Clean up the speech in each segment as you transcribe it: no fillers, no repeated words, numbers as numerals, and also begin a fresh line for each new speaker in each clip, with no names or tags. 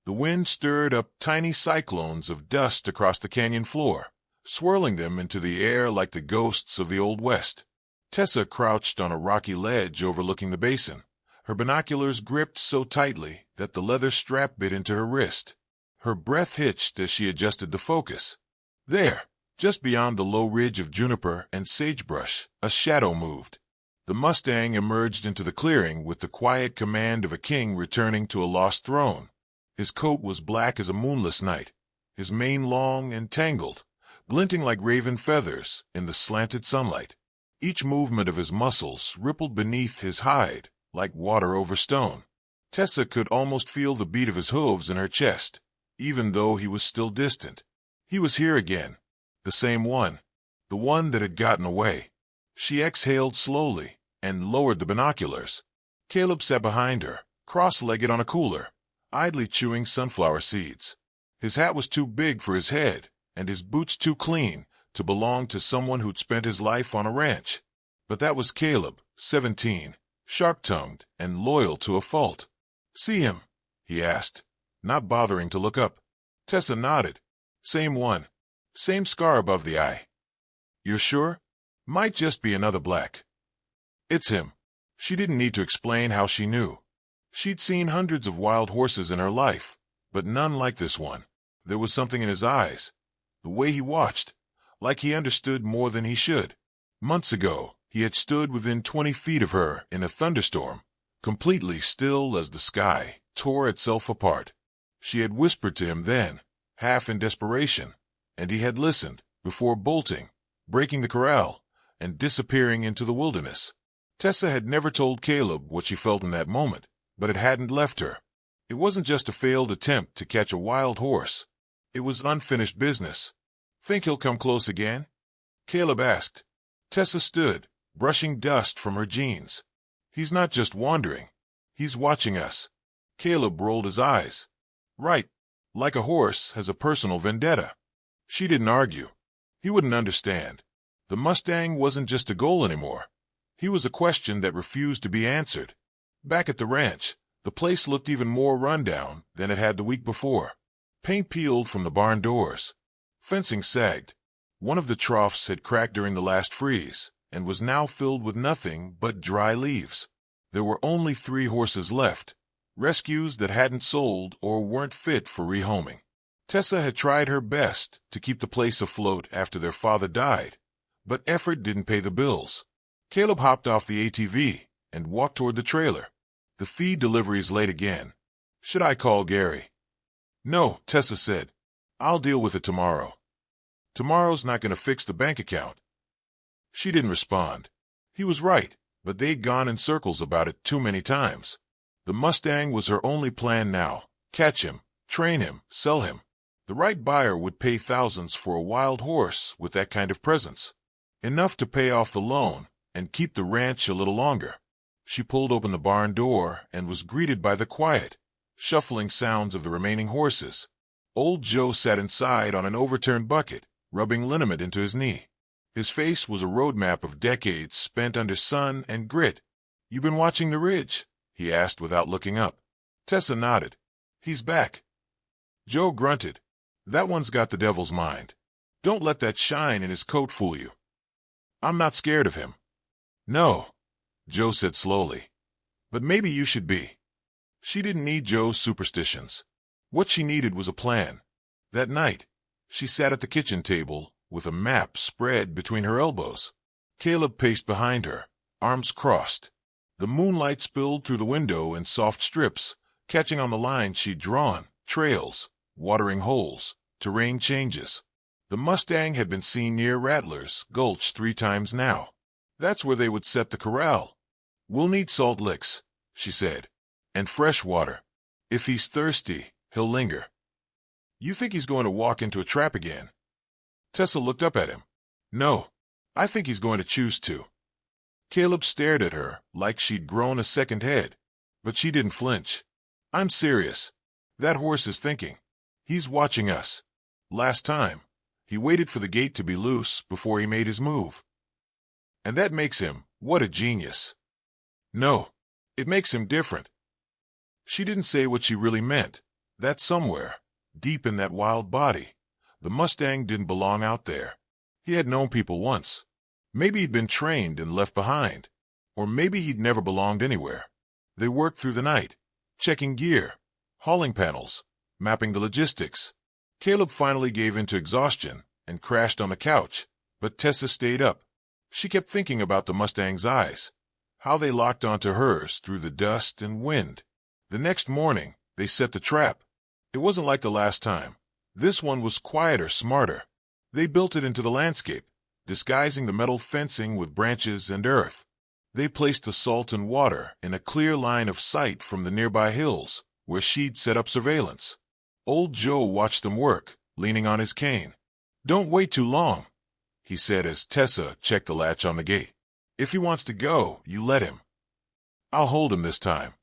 The wind stirred up tiny cyclones of dust across the canyon floor, swirling them into the air like the ghosts of the Old West. Tessa crouched on a rocky ledge overlooking the basin, her binoculars gripped so tightly that the leather strap bit into her wrist. Her breath hitched as she adjusted the focus. There, just beyond the low ridge of juniper and sagebrush, a shadow moved. The Mustang emerged into the clearing with the quiet command of a king returning to a lost throne. His coat was black as a moonless night, his mane long and tangled, glinting like raven feathers in the slanted sunlight. Each movement of his muscles rippled beneath his hide like water over stone. Tessa could almost feel the beat of his hooves in her chest, even though he was still distant. He was here again, the same one, the one that had gotten away. She exhaled slowly and lowered the binoculars. Caleb sat behind her, cross-legged on a cooler, idly chewing sunflower seeds. His hat was too big for his head, and his boots too clean to belong to someone who'd spent his life on a ranch. But that was Caleb, 17, sharp-tongued and loyal to a fault. "See him?" he asked, not bothering to look up. Tessa nodded. "Same one. Same scar above the eye." "You're sure?" "Might just be another black." "It's him." She didn't need to explain how she knew. She'd seen hundreds of wild horses in her life, but none like this one. There was something in his eyes, the way he watched, like he understood more than he should. Months ago, he had stood within 20 feet of her in a thunderstorm, completely still as the sky tore itself apart. She had whispered to him then, half in desperation, and he had listened, before bolting, breaking the corral, and disappearing into the wilderness. Tessa had never told Caleb what she felt in that moment, but it hadn't left her. It wasn't just a failed attempt to catch a wild horse. It was unfinished business. "Think he'll come close again?" Caleb asked. Tessa stood, brushing dust from her jeans. "He's not just wandering. He's watching us." Caleb rolled his eyes. "Right. Like a horse has a personal vendetta." She didn't argue. He wouldn't understand. The Mustang wasn't just a goal anymore. He was a question that refused to be answered. Back at the ranch, the place looked even more rundown than it had the week before. Paint peeled from the barn doors. Fencing sagged. One of the troughs had cracked during the last freeze and was now filled with nothing but dry leaves. There were only 3 horses left, rescues that hadn't sold or weren't fit for rehoming. Tessa had tried her best to keep the place afloat after their father died, but effort didn't pay the bills. Caleb hopped off the ATV and walked toward the trailer. "The feed delivery's late again. Should I call Gary?" "No," Tessa said. "I'll deal with it tomorrow." "Tomorrow's not going to fix the bank account." She didn't respond. He was right, but they'd gone in circles about it too many times. The Mustang was her only plan now. Catch him, train him, sell him. The right buyer would pay thousands for a wild horse with that kind of presence. Enough to pay off the loan and keep the ranch a little longer. She pulled open the barn door and was greeted by the quiet, shuffling sounds of the remaining horses. Old Joe sat inside on an overturned bucket, rubbing liniment into his knee. His face was a road map of decades spent under sun and grit. "You been watching the ridge?" he asked without looking up. Tessa nodded. "He's back." Joe grunted. "That one's got the devil's mind. Don't let that shine in his coat fool you." "I'm not scared of him." "No," Joe said slowly. "But maybe you should be." She didn't need Joe's superstitions. What she needed was a plan. That night, she sat at the kitchen table with a map spread between her elbows. Caleb paced behind her, arms crossed. The moonlight spilled through the window in soft strips, catching on the lines she'd drawn: trails, watering holes, terrain changes. The Mustang had been seen near Rattler's Gulch 3 times now. That's where they would set the corral. "We'll need salt licks," she said, "and fresh water. If he's thirsty, he'll linger." "You think he's going to walk into a trap again?" Tessa looked up at him. "No, I think he's going to choose to." Caleb stared at her like she'd grown a second head, but she didn't flinch. "I'm serious. That horse is thinking. He's watching us. Last time, he waited for the gate to be loose before he made his move. And that makes him, what a genius." "No, it makes him different." She didn't say what she really meant, That somewhere, deep in that wild body, the Mustang didn't belong out there. He had known people once. Maybe he'd been trained and left behind. Or maybe he'd never belonged anywhere. They worked through the night, checking gear, hauling panels, mapping the logistics. Caleb finally gave in to exhaustion and crashed on the couch, but Tessa stayed up. She kept thinking about the Mustang's eyes, how they locked onto hers through the dust and wind. The next morning, they set the trap. It wasn't like the last time. This one was quieter, smarter. They built it into the landscape, disguising the metal fencing with branches and earth. They placed the salt and water in a clear line of sight from the nearby hills, where she'd set up surveillance. Old Joe watched them work, leaning on his cane. "Don't wait too long," he said as Tessa checked the latch on the gate. "If he wants to go, you let him. I'll hold him this time."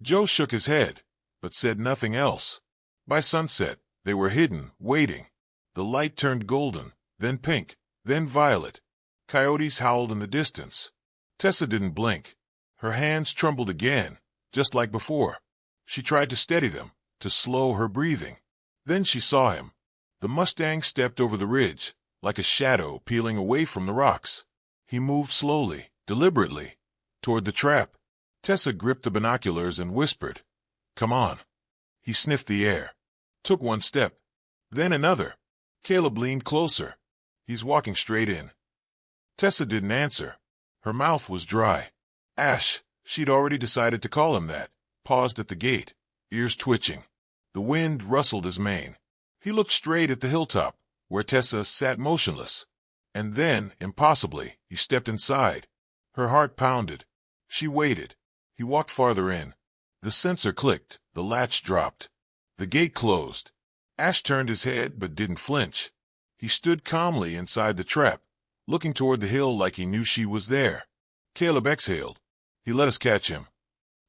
Joe shook his head, but said nothing else. By sunset, they were hidden, waiting. The light turned golden, then pink, then violet. Coyotes howled in the distance. Tessa didn't blink. Her hands trembled again, just like before. She tried to steady them, to slow her breathing. Then she saw him. The Mustang stepped over the ridge, like a shadow peeling away from the rocks. He moved slowly, deliberately, toward the trap. Tessa gripped the binoculars and whispered, "Come on." He sniffed the air, took one step, then another. Caleb leaned closer. "He's walking straight in." Tessa didn't answer. Her mouth was dry. Ash, she'd already decided to call him that, paused at the gate, ears twitching. The wind rustled his mane. He looked straight at the hilltop, where Tessa sat motionless. And then, impossibly, he stepped inside. Her heart pounded. She waited. He walked farther in. The sensor clicked. The latch dropped. The gate closed. Ash turned his head but didn't flinch. He stood calmly inside the trap, looking toward the hill like he knew she was there. Caleb exhaled. "He let us catch him."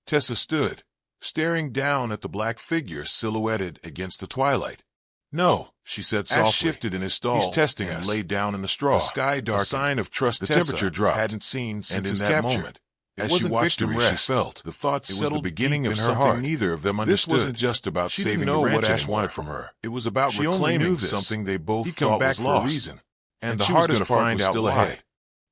Tessa stood, staring down at the black figure silhouetted against the twilight. "No," she said softly. Ash shifted in his stall. "He's testing us." Laid down in the straw. The sky darkened. A sign of trust the temperature dropped. Hadn't seen since his capture. As she watched him rest, she felt the thoughts settled. It was the beginning of something neither of them understood. This wasn't just about saving the ranch what Ash wanted from her. It was about reclaiming something they both thought was lost. For a reason. And the hardest part was still ahead.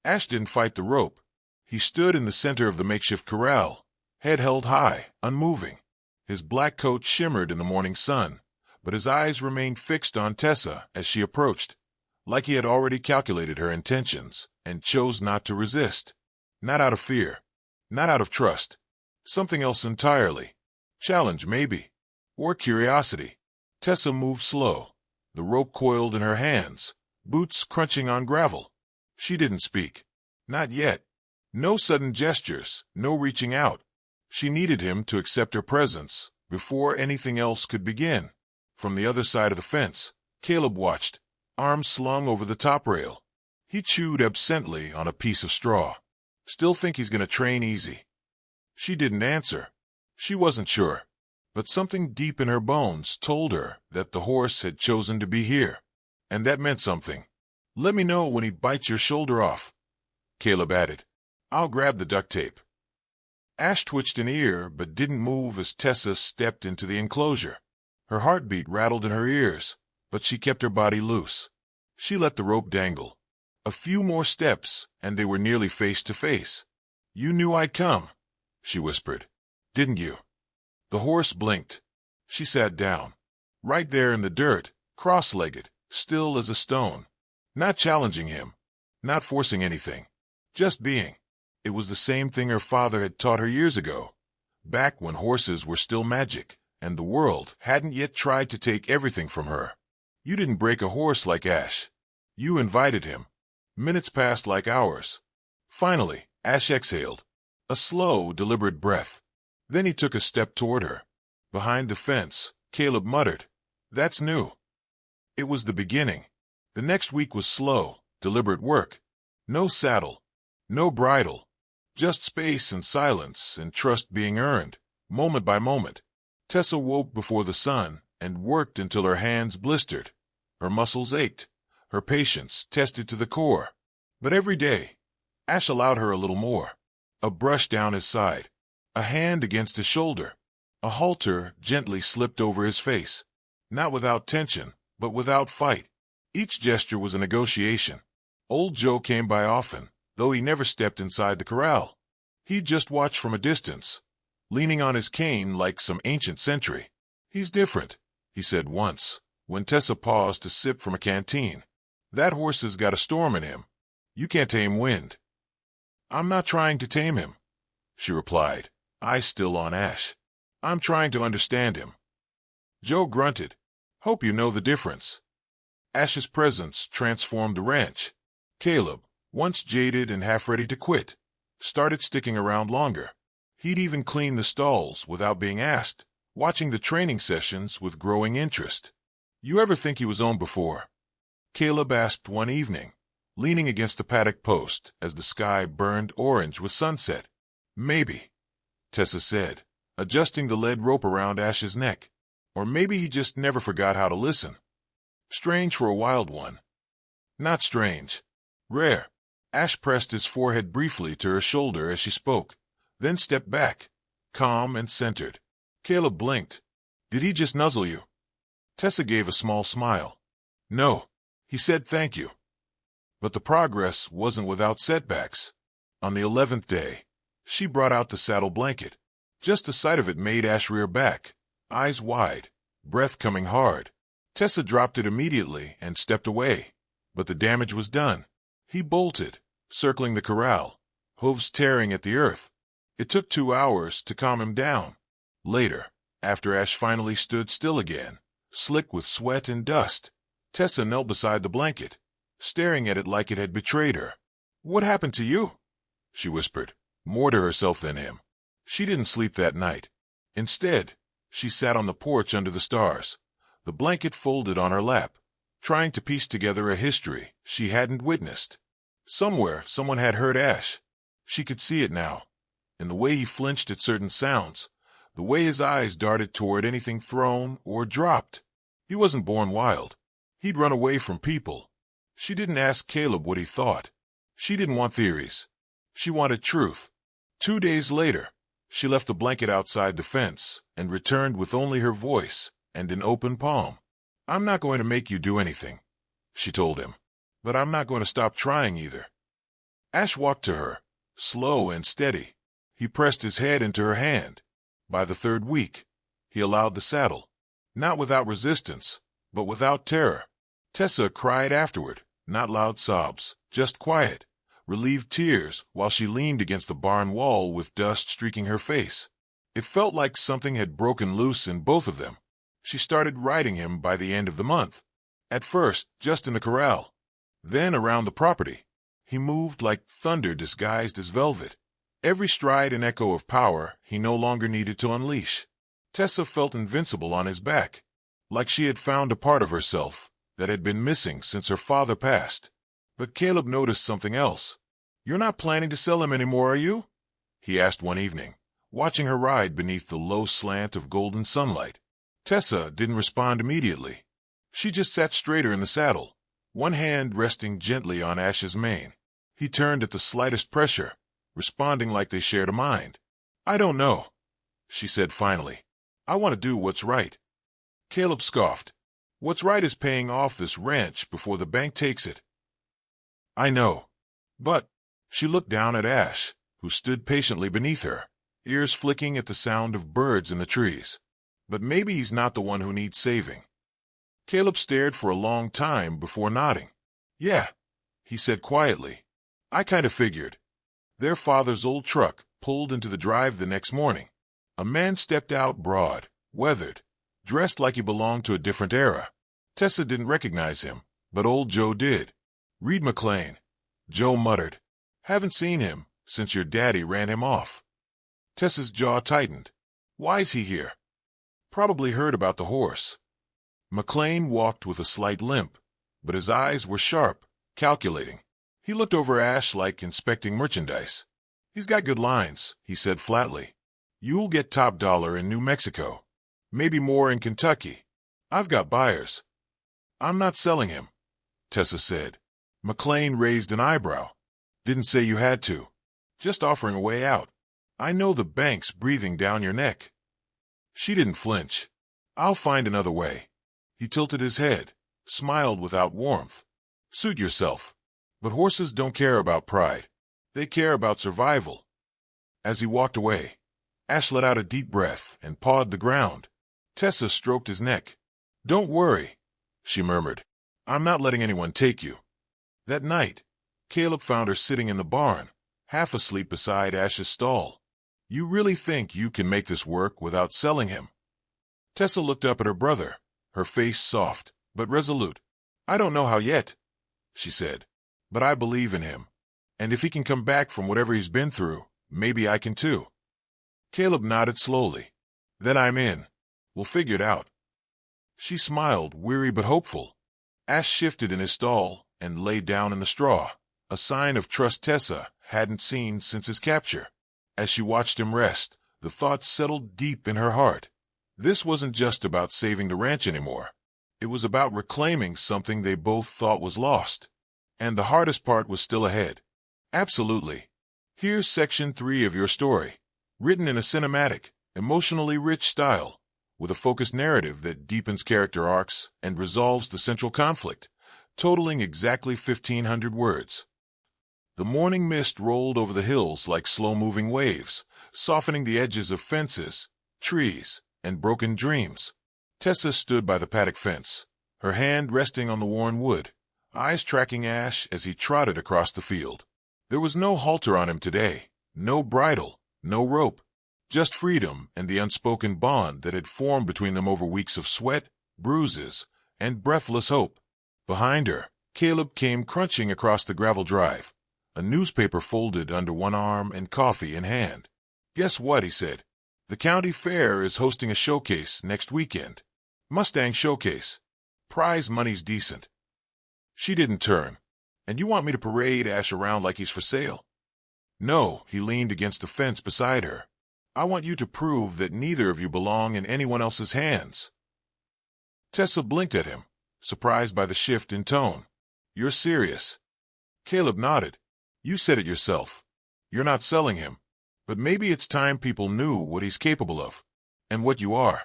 Ash didn't fight the rope. He stood in the center of the makeshift corral, head held high, unmoving. His black coat shimmered in the morning sun, but his eyes remained fixed on Tessa as she approached, like he had already calculated her intentions and chose not to resist. Not out of fear, not out of trust. Something else entirely. Challenge, maybe. Or curiosity. Tessa moved slow, the rope coiled in her hands, boots crunching on gravel. She didn't speak. Not yet. No sudden gestures, no reaching out. She needed him to accept her presence before anything else could begin. From the other side of the fence, Caleb watched, arms slung over the top rail. He chewed absently on a piece of straw. "Still think he's going to train easy?" She didn't answer. She wasn't sure. But something deep in her bones told her that the horse had chosen to be here. And that meant something. "Let me know when he bites your shoulder off," Caleb added. "I'll grab the duct tape." Ash twitched an ear but didn't move as Tessa stepped into the enclosure. Her heartbeat rattled in her ears, but she kept her body loose. She let the rope dangle. A few more steps, and they were nearly face to face. "You knew I'd come," she whispered. "Didn't you?" The horse blinked. She sat down. Right there in the dirt, cross-legged, still as a stone. Not challenging him. Not forcing anything. Just being. It was the same thing her father had taught her years ago, back when horses were still magic, and the world hadn't yet tried to take everything from her. You didn't break a horse like Ash. You invited him. Minutes passed like hours. Finally, Ash exhaled. A slow, deliberate breath. Then he took a step toward her. Behind the fence, Caleb muttered, "That's new." It was the beginning. The next week was slow, deliberate work. No saddle. No bridle. Just space and silence and trust being earned, moment by moment. Tessa woke before the sun and worked until her hands blistered. Her muscles ached. Her patience tested to the core. But every day, Ash allowed her a little more. A brush down his side. A hand against his shoulder. A halter gently slipped over his face, not without tension, but without fight. Each gesture was a negotiation. Old Joe came by often, though he never stepped inside the corral. He'd just watch from a distance, leaning on his cane like some ancient sentry. "He's different," he said once, when Tessa paused to sip from a canteen. "That horse has got a storm in him. You can't tame wind." "I'm not trying to tame him," she replied, eyes still on Ash. "I'm trying to understand him." Joe grunted. "Hope you know the difference." Ash's presence transformed the ranch. Caleb, once jaded and half ready to quit, started sticking around longer. He'd even clean the stalls without being asked, watching the training sessions with growing interest. "You ever think he was on before?" Caleb asked one evening, leaning against the paddock post as the sky burned orange with sunset. "Maybe," Tessa said, adjusting the lead rope around Ash's neck. "Or maybe he just never forgot how to listen. Strange for a wild one." "Not strange. Rare." Ash pressed his forehead briefly to her shoulder as she spoke, then stepped back, calm and centered. Caleb blinked. "Did he just nuzzle you?" Tessa gave a small smile. "No. He said thank you." But the progress wasn't without setbacks. On the 11th day, she brought out the saddle blanket. Just the sight of it made Ash rear back, eyes wide, breath coming hard. Tessa dropped it immediately and stepped away, but the damage was done. He bolted, circling the corral, hooves tearing at the earth. It took 2 hours to calm him down. Later, after Ash finally stood still again, slick with sweat and dust, Tessa knelt beside the blanket, staring at it like it had betrayed her. "What happened to you?" she whispered, more to herself than him. She didn't sleep that night. Instead, she sat on the porch under the stars, the blanket folded on her lap, trying to piece together a history she hadn't witnessed. Somewhere, someone had hurt Ash. She could see it now, in the way he flinched at certain sounds, the way his eyes darted toward anything thrown or dropped. He wasn't born wild. He'd run away from people. She didn't ask Caleb what he thought. She didn't want theories. She wanted truth. 2 days later, she left the blanket outside the fence and returned with only her voice and an open palm. "I'm not going to make you do anything," she told him, "but I'm not going to stop trying either." Ash walked to her, slow and steady. He pressed his head into her hand. By the 3rd week, he allowed the saddle, not without resistance, but without terror. Tessa cried afterward, not loud sobs, just quiet, relieved tears while she leaned against the barn wall with dust streaking her face. It felt like something had broken loose in both of them. She started riding him by the end of the month. At first, just in the corral. Then around the property. He moved like thunder disguised as velvet. Every stride an echo of power he no longer needed to unleash. Tessa felt invincible on his back, like she had found a part of herself that had been missing since her father passed. But Caleb noticed something else. "You're not planning to sell him anymore, are you?" he asked one evening, watching her ride beneath the low slant of golden sunlight. Tessa didn't respond immediately. She just sat straighter in the saddle, one hand resting gently on Ash's mane. He turned at the slightest pressure, responding like they shared a mind. "I don't know," she said finally. "I want to do what's right." Caleb scoffed. "What's right is paying off this ranch before the bank takes it." "I know. But—" She looked down at Ash, who stood patiently beneath her, ears flicking at the sound of birds in the trees. "But maybe he's not the one who needs saving." Caleb stared for a long time before nodding. "Yeah," he said quietly. "I kind of figured." Their father's old truck pulled into the drive the next morning. A man stepped out broad, weathered, dressed like he belonged to a different era. Tessa didn't recognize him, but old Joe did. "Reed McLean," Joe muttered. "Haven't seen him since your daddy ran him off." Tessa's jaw tightened. "Why's he here?" "Probably heard about the horse." McLean walked with a slight limp, but his eyes were sharp, calculating. He looked over Ash like inspecting merchandise. "He's got good lines," he said flatly. "You'll get top dollar in New Mexico. Maybe more in Kentucky. I've got buyers." "I'm not selling him," Tessa said. McLean raised an eyebrow. "Didn't say you had to. Just offering a way out. I know the bank's breathing down your neck." She didn't flinch. I'll find another way. He tilted his head, smiled without warmth. Suit yourself. But horses don't care about pride. They care about survival. As he walked away, Ash let out a deep breath and pawed the ground. Tessa stroked his neck. Don't worry, she murmured. I'm not letting anyone take you. That night, Caleb found her sitting in the barn, half asleep beside Ash's stall. You really think you can make this work without selling him? Tessa looked up at her brother, her face soft, but resolute. I don't know how yet, she said, but I believe in him. And if he can come back from whatever he's been through, maybe I can too. Caleb nodded slowly. Then I'm in. We'll figure it out. She smiled, weary but hopeful. Ash shifted in his stall and lay down in the straw, a sign of trust Tessa hadn't seen since his capture. As she watched him rest, the thoughts settled deep in her heart. This wasn't just about saving the ranch anymore. It was about reclaiming something they both thought was lost. And the hardest part was still ahead. Absolutely. Here's section 3 of your story, written in a cinematic, emotionally rich style, with a focused narrative that deepens character arcs and resolves the central conflict, totaling exactly 1,500 words. The morning mist rolled over the hills like slow-moving waves, softening the edges of fences, trees, and broken dreams. Tessa stood by the paddock fence, her hand resting on the worn wood, eyes tracking Ash as he trotted across the field. There was no halter on him today, no bridle, no rope, just freedom and the unspoken bond that had formed between them over weeks of sweat, bruises, and breathless hope. Behind her, Caleb came crunching across the gravel drive, a newspaper folded under one arm and coffee in hand. Guess what, he said. The county fair is hosting a showcase next weekend. Mustang showcase. Prize money's decent. She didn't turn. And you want me to parade Ash around like he's for sale? No, he leaned against the fence beside her. I want you to prove that neither of you belong in anyone else's hands. Tessa blinked at him, surprised by the shift in tone. You're serious? Caleb nodded. You said it yourself. You're not selling him. But maybe it's time people knew what he's capable of. And what you are.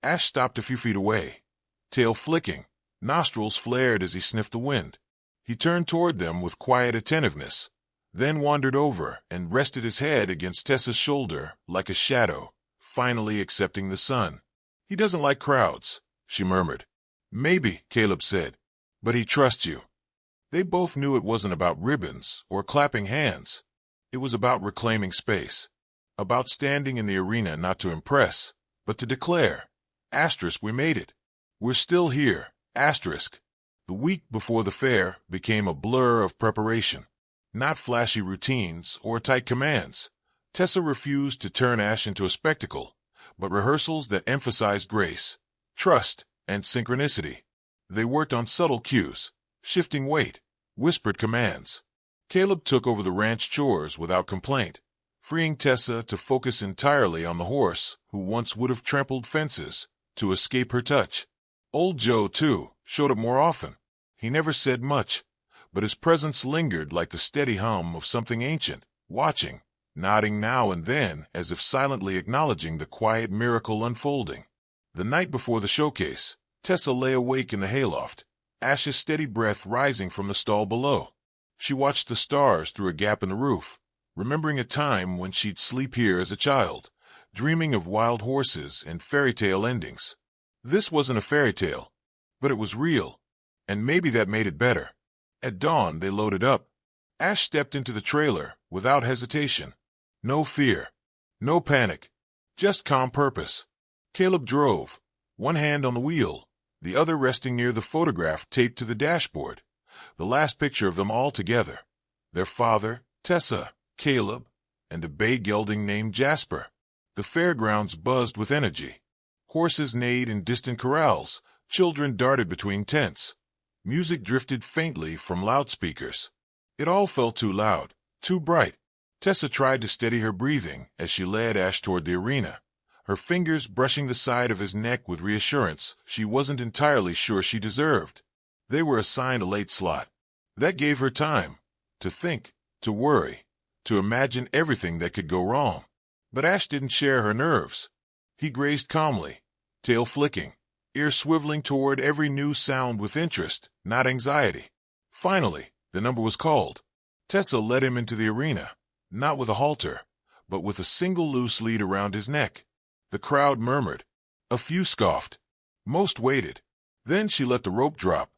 Ash stopped a few feet away, tail flicking, nostrils flared as he sniffed the wind. He turned toward them with quiet attentiveness, then wandered over and rested his head against Tessa's shoulder like a shadow, finally accepting the sun. He doesn't like crowds, she murmured. Maybe, Caleb said, but he trusts you. They both knew it wasn't about ribbons or clapping hands. It was about reclaiming space, about standing in the arena not to impress, but to declare, asterisk, we made it. We're still here, asterisk. The week before the fair became a blur of preparation, not flashy routines or tight commands. Tessa refused to turn Ash into a spectacle, but rehearsals that emphasized grace, trust, and synchronicity. They worked on subtle cues, shifting weight, whispered commands. Caleb took over the ranch chores without complaint, freeing Tessa to focus entirely on the horse who once would have trampled fences to escape her touch. Old Joe, too, showed up more often. He never said much, but his presence lingered like the steady hum of something ancient, watching, nodding now and then as if silently acknowledging the quiet miracle unfolding. The night before the showcase, Tessa lay awake in the hayloft, Ash's steady breath rising from the stall below. She watched the stars through a gap in the roof, remembering a time when she'd sleep here as a child, dreaming of wild horses and fairy tale endings. This wasn't a fairy tale, but it was real, and maybe that made it better. At dawn, they loaded up. Ash stepped into the trailer without hesitation. No fear, no panic, just calm purpose. Caleb drove, one hand on the wheel, the other resting near the photograph taped to the dashboard. The last picture of them all together. Their father, Tessa, Caleb, and a bay gelding named Jasper. The fairgrounds buzzed with energy. Horses neighed in distant corrals, children darted between tents. Music drifted faintly from loudspeakers. It all felt too loud, too bright. Tessa tried to steady her breathing as she led Ash toward the arena, her fingers brushing the side of his neck with reassurance she wasn't entirely sure she deserved. They were assigned a late slot. That gave her time to think, to worry, to imagine everything that could go wrong. But Ash didn't share her nerves. He grazed calmly, tail flicking, ear swiveling toward every new sound with interest, not anxiety. Finally, the number was called. Tessa led him into the arena, not with a halter, but with a single loose lead around his neck. The crowd murmured. A few scoffed. Most waited. Then she let the rope drop.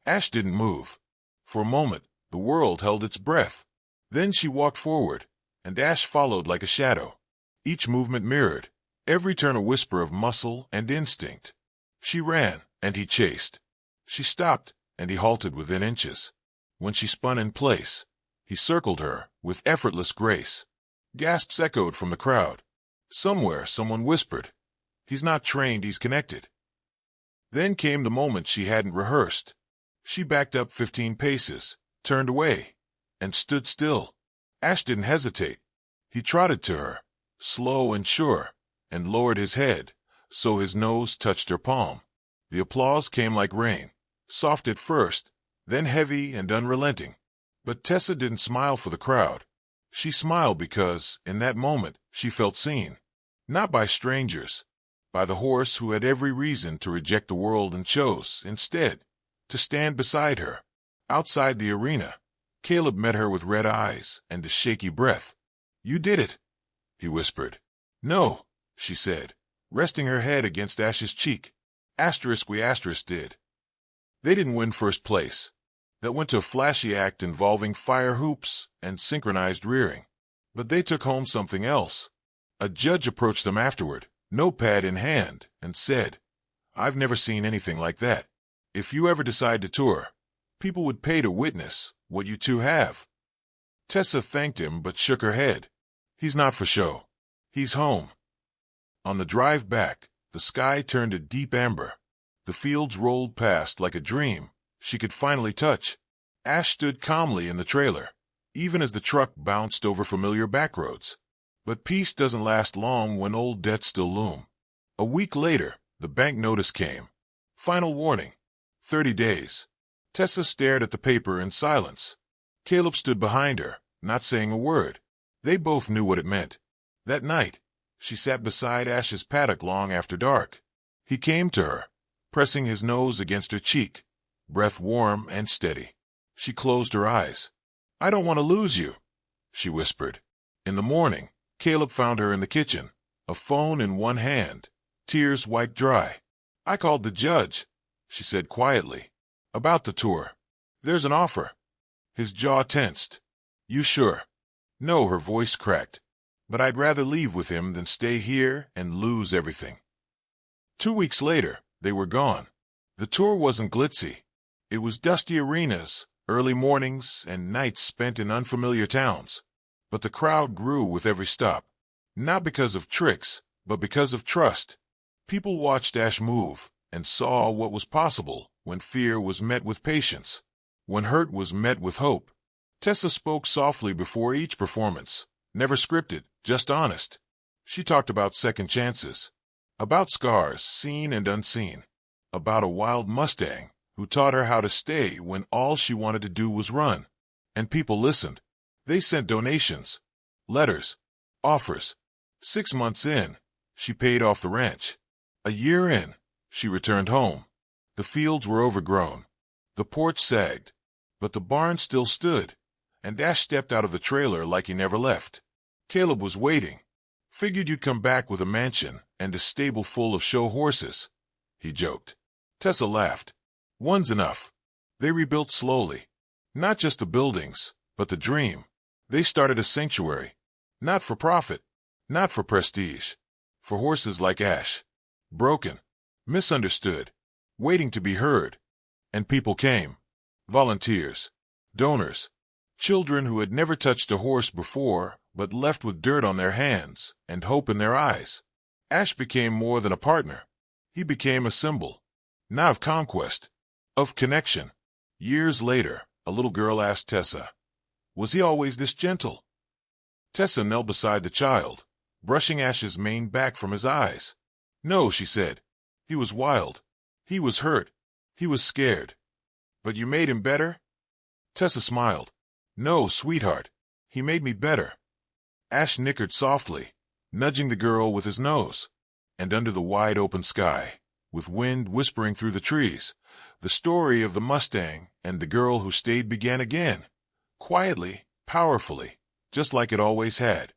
Ash didn't move. For a moment, the world held its breath. Then she walked forward, and Ash followed like a shadow. Each movement mirrored, every turn a whisper of muscle and instinct. She ran, and he chased. She stopped, and he halted within inches. When she spun in place, he circled her with effortless grace. Gasps echoed from the crowd. Somewhere someone whispered, "He's not trained, he's connected." Then came the moment she hadn't rehearsed. She backed up 15 paces, turned away, and stood still. Ash didn't hesitate. He trotted to her, slow and sure, and lowered his head, so his nose touched her palm. The applause came like rain, soft at first, then heavy and unrelenting. But Tessa didn't smile for the crowd. She smiled because, in that moment, she felt seen. Not by strangers, by the horse who had every reason to reject the world and chose, instead, to stand beside her. Outside the arena, Caleb met her with red eyes and a shaky breath. "You did it," he whispered. "No," she said, resting her head against Ash's cheek. We did. They didn't win first place. That went to a flashy act involving fire hoops and synchronized rearing. But they took home something else. A judge approached them afterward, notepad in hand, and said, "I've never seen anything like that. If you ever decide to tour, people would pay to witness what you two have." Tessa thanked him but shook her head. "He's not for show. He's home." On the drive back, the sky turned a deep amber. The fields rolled past like a dream she could finally touch. Ash stood calmly in the trailer, even as the truck bounced over familiar backroads. But peace doesn't last long when old debts still loom. A week later, the bank notice came. Final warning. 30 days. Tessa stared at the paper in silence. Caleb stood behind her, not saying a word. They both knew what it meant. That night, she sat beside Ash's paddock long after dark. He came to her, pressing his nose against her cheek, breath warm and steady. She closed her eyes. "I don't want to lose you," she whispered. In the morning, Caleb found her in the kitchen, a phone in one hand, tears wiped dry. "I called the judge," she said quietly. "About the tour. There's an offer." His jaw tensed. "You sure?" "No," her voice cracked. "But I'd rather leave with him than stay here and lose everything." 2 weeks later, they were gone. The tour wasn't glitzy. It was dusty arenas, early mornings, and nights spent in unfamiliar towns. But the crowd grew with every stop. Not because of tricks, but because of trust. People watched Ash move and saw what was possible when fear was met with patience, when hurt was met with hope. Tessa spoke softly before each performance, never scripted, just honest. She talked about second chances, about scars seen and unseen, about a wild Mustang who taught her how to stay when all she wanted to do was run. And people listened. They sent donations, letters, offers. 6 months in, she paid off the ranch. A year in, she returned home. The fields were overgrown. The porch sagged, but the barn still stood, and Ash stepped out of the trailer like he never left. Caleb was waiting. "Figured you'd come back with a mansion and a stable full of show horses," he joked. Tessa laughed. "One's enough." They rebuilt slowly. Not just the buildings, but the dream. They started a sanctuary. Not for profit, not for prestige. For horses like Ash. Broken, misunderstood, waiting to be heard. And people came. Volunteers, donors, children who had never touched a horse before, but left with dirt on their hands and hope in their eyes. Ash became more than a partner. He became a symbol, not of conquest, of connection. Years later, a little girl asked Tessa, "Was he always this gentle?" Tessa knelt beside the child, brushing Ash's mane back from his eyes. "No," she said. "He was wild. He was hurt. He was scared. But you made him better?" Tessa smiled. "No, sweetheart. He made me better." Ash nickered softly, nudging the girl with his nose. and under the wide open sky, with wind whispering through the trees, the story of the Mustang and the girl who stayed began again, quietly, powerfully, just like it always had.